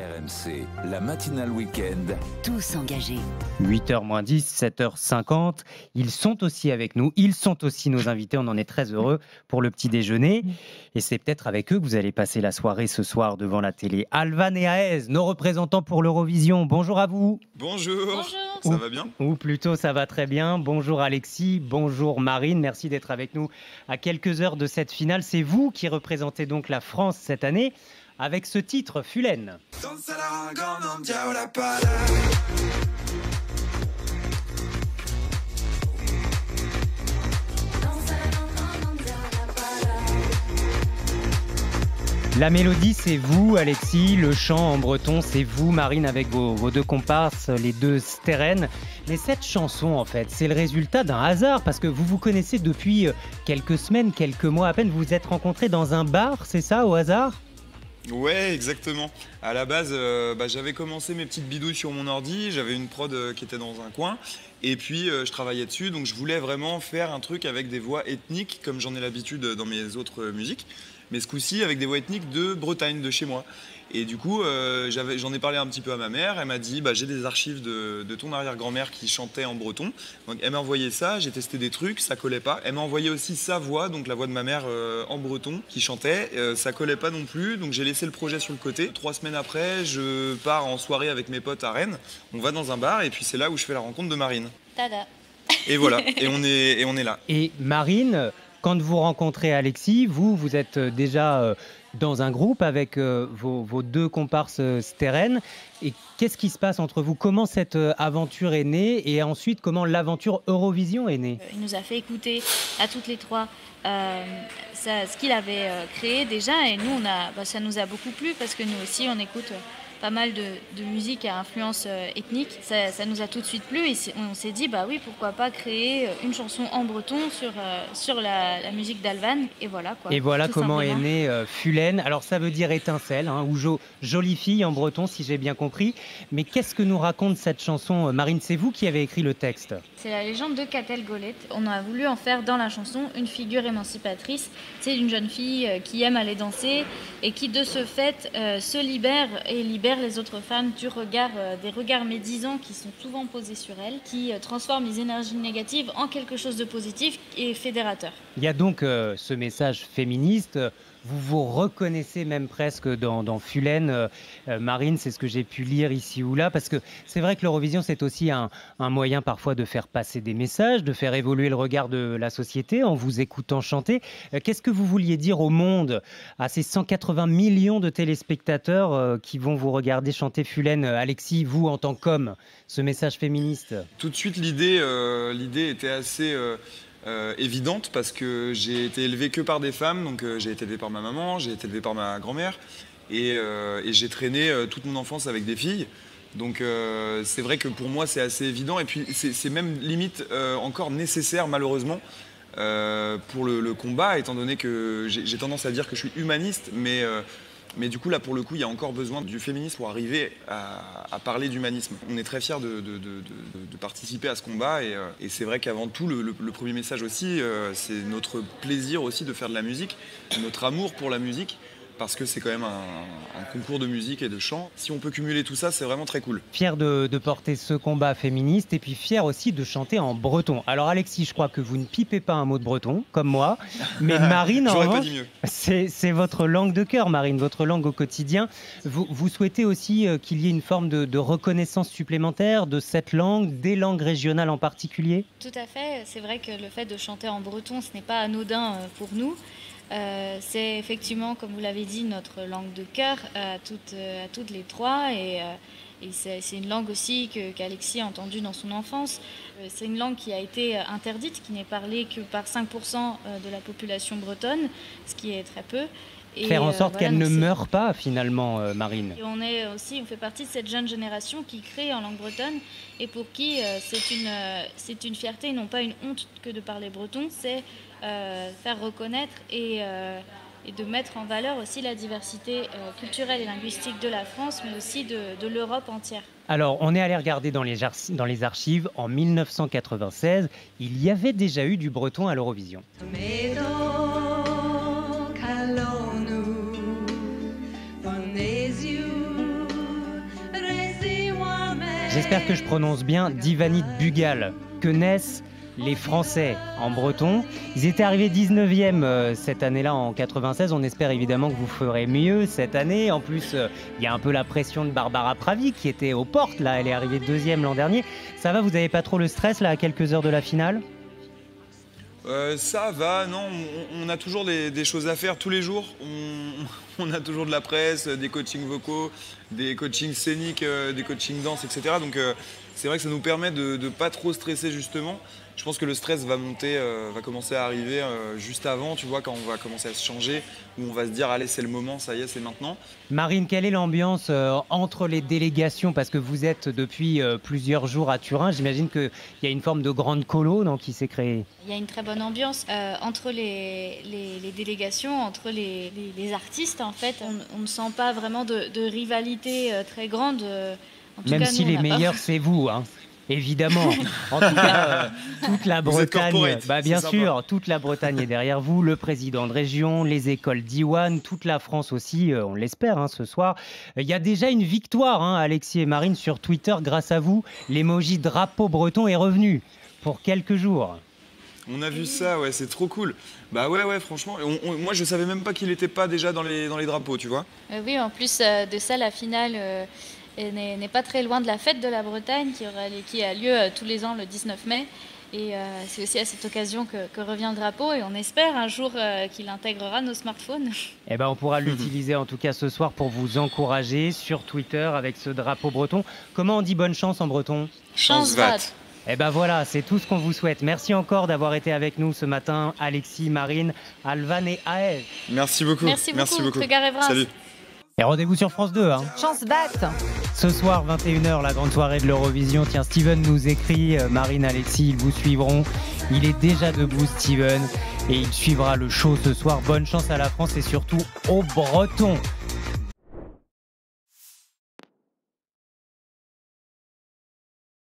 RMC, la matinale week-end. Tous engagés. 8h moins 10, 7h50. Ils sont aussi avec nous. Ils sont aussi nos invités. On en est très heureux pour le petit déjeuner. Et c'est peut-être avec eux que vous allez passer la soirée ce soir devant la télé. Alvan et Aez, nos représentants pour l'Eurovision. Bonjour à vous. Bonjour. Ça va bien ? Ou plutôt, ça va très bien. Bonjour Alexis, bonjour Marine. Merci d'être avec nous à quelques heures de cette finale. C'est vous qui représentez donc la France cette année avec ce titre, Fulène. La mélodie, c'est vous, Alexis. Le chant en breton, c'est vous, Marine, avec vos deux comparses, les deux stérènes. Mais cette chanson, en fait, c'est le résultat d'un hasard, parce que vous vous connaissez depuis quelques semaines, quelques mois à peine. Vous vous êtes rencontrés dans un bar, c'est ça, au hasard ? Ouais, exactement. À la base, j'avais commencé mes petites bidouilles sur mon ordi. J'avais une prod qui était dans un coin. Et puis, je travaillais dessus. Donc, je voulais vraiment faire un truc avec des voix ethniques, comme j'en ai l'habitude dans mes autres musiques. Mais ce coup-ci, avec des voix ethniques de Bretagne, de chez moi. Et du coup, j'en ai parlé un petit peu à ma mère. Elle m'a dit, j'ai des archives de ton arrière-grand-mère qui chantait en breton. Donc elle m'a envoyé ça, j'ai testé des trucs, ça collait pas. Elle m'a envoyé aussi sa voix, donc la voix de ma mère en breton qui chantait. Ça collait pas non plus, donc j'ai laissé le projet sur le côté. 3 semaines après, je pars en soirée avec mes potes à Rennes. On va dans un bar et puis c'est là où je fais la rencontre de Marine. Tada. Et voilà, et on est là. Et Marine, quand vous rencontrez Alexis, vous êtes déjà dans un groupe avec vos deux comparses stérènes. Et qu'est-ce qui se passe entre vous ? Comment cette aventure est née et ensuite comment l'aventure Eurovision est née ? Il nous a fait écouter à toutes les trois ce qu'il avait créé déjà et nous, ça nous a beaucoup plu parce que nous aussi on écoute pas mal de musique à influence ethnique. Ça nous a tout de suite plu et on s'est dit oui, pourquoi pas créer une chanson en breton sur la musique d'Alvan et voilà quoi. Et voilà comment simplement est née Fulène. Alors ça veut dire étincelle ou jolie fille en breton si j'ai bien compris. Mais qu'est-ce que nous raconte cette chanson, Marine ? C'est vous qui avez écrit le texte. C'est la légende de Catel Golette. On a voulu en faire dans la chanson une figure émancipatrice. C'est une jeune fille qui aime aller danser et qui de ce fait se libère et libère les autres femmes des regards médisants qui sont souvent posés sur elle, qui transforment les énergies négatives en quelque chose de positif et fédérateur. Il y a donc ce message féministe. Vous vous reconnaissez même presque dans Fulène. Marine, c'est ce que j'ai pu lire ici ou là, parce que c'est vrai que l'Eurovision, c'est aussi un moyen parfois de faire passer des messages, de faire évoluer le regard de la société en vous écoutant chanter. Qu'est-ce que vous vouliez dire au monde, à ces 180 millions de téléspectateurs qui vont vous regarder chanter Fulène ? Alexis, vous, en tant qu'homme, ce message féministe. Tout de suite, l'idée était assez... évidente parce que j'ai été élevé que par des femmes, donc j'ai été élevé par ma maman, j'ai été élevé par ma grand-mère et j'ai traîné toute mon enfance avec des filles. Donc c'est vrai que pour moi c'est assez évident et puis c'est même limite encore nécessaire malheureusement pour le combat, étant donné que j'ai tendance à dire que je suis humaniste, mais du coup, là, pour le coup, il y a encore besoin du féminisme pour arriver à parler d'humanisme. On est très fiers de participer à ce combat et c'est vrai qu'avant tout, le premier message aussi, c'est notre plaisir aussi de faire de la musique, notre amour pour la musique, parce que c'est quand même un concours de musique et de chant. Si on peut cumuler tout ça, c'est vraiment très cool. Fier de porter ce combat féministe et puis fier aussi de chanter en breton. Alors Alexis, je crois que vous ne pipez pas un mot de breton, comme moi, mais Marine, en revanche, c'est votre langue de cœur, Marine, votre langue au quotidien. Vous souhaitez aussi qu'il y ait une forme de reconnaissance supplémentaire de cette langue, des langues régionales en particulier ? Tout à fait, c'est vrai que le fait de chanter en breton, ce n'est pas anodin pour nous. C'est effectivement, comme vous l'avez dit, notre langue de cœur à toutes les trois et c'est une langue aussi qu'Alexis a entendue dans son enfance. C'est une langue qui a été interdite, qui n'est parlée que par 5% de la population bretonne, ce qui est très peu. Et faire en sorte qu'elle ne meure pas finalement, Marine. Et on fait partie de cette jeune génération qui crée en langue bretonne et pour qui c'est une fierté, non pas une honte que de parler breton, c'est faire reconnaître et de mettre en valeur aussi la diversité culturelle et linguistique de la France, mais aussi de l'Europe entière. Alors, on est allé regarder dans les archives, en 1996, il y avait déjà eu du breton à l'Eurovision. J'espère que je prononce bien Divanit Bugal. Que naissent les Français en breton. Ils étaient arrivés 19e cette année-là en 96. On espère évidemment que vous ferez mieux cette année. En plus, il y a un peu la pression de Barbara Pravi qui était aux portes. Là, elle est arrivée 2e l'an dernier. Ça va, vous n'avez pas trop le stress là à quelques heures de la finale ? Ça va, non, on a toujours des choses à faire tous les jours. On a toujours de la presse, des coachings vocaux, des coachings scéniques, des coachings danse, etc. Donc c'est vrai que ça nous permet de ne pas trop stresser justement. Je pense que le stress va monter, va commencer à arriver juste avant, tu vois, quand on va commencer à se changer, où on va se dire, allez, c'est le moment, ça y est, c'est maintenant. Marine, quelle est l'ambiance entre les délégations ? Parce que vous êtes depuis plusieurs jours à Turin. J'imagine qu'il y a une forme de grande colo qui s'est créée. Il y a une très bonne ambiance entre les délégations, entre les artistes. En fait, on ne sent pas vraiment de rivalité très grande. En tout Même cas, si nous, les meilleurs, c'est vous, hein. Évidemment. En tout cas, toute la Bretagne, bien sûr, toute la Bretagne est derrière vous, le président de région, les écoles d'Iwan, toute la France aussi, on l'espère ce soir. Il y a déjà une victoire, Alexis et Marine, sur Twitter. Grâce à vous, l'emoji drapeau breton est revenu pour quelques jours. On a vu ça, ouais, c'est trop cool. Bah ouais, franchement, moi je savais même pas qu'il n'était pas déjà dans les drapeaux, tu vois. Oui, en plus de ça, la finale n'est pas très loin de la fête de la Bretagne qui a lieu tous les ans le 19 mai. Et c'est aussi à cette occasion que revient le drapeau et on espère un jour qu'il intégrera nos smartphones. Eh ben, on pourra l'utiliser en tout cas ce soir pour vous encourager sur Twitter avec ce drapeau breton. Comment on dit bonne chance en breton ? Chance vat. Eh ben voilà, c'est tout ce qu'on vous souhaite. Merci encore d'avoir été avec nous ce matin, Alexis, Marine, Alvan et Aël. Merci beaucoup. Merci beaucoup. Salut. Et rendez-vous sur France 2. Chance batte. Ce soir, 21h, la grande soirée de l'Eurovision. Tiens, Steven nous écrit, Marine, Alexis, ils vous suivront. Il est déjà debout, Steven, et il suivra le show ce soir. Bonne chance à la France et surtout aux Bretons.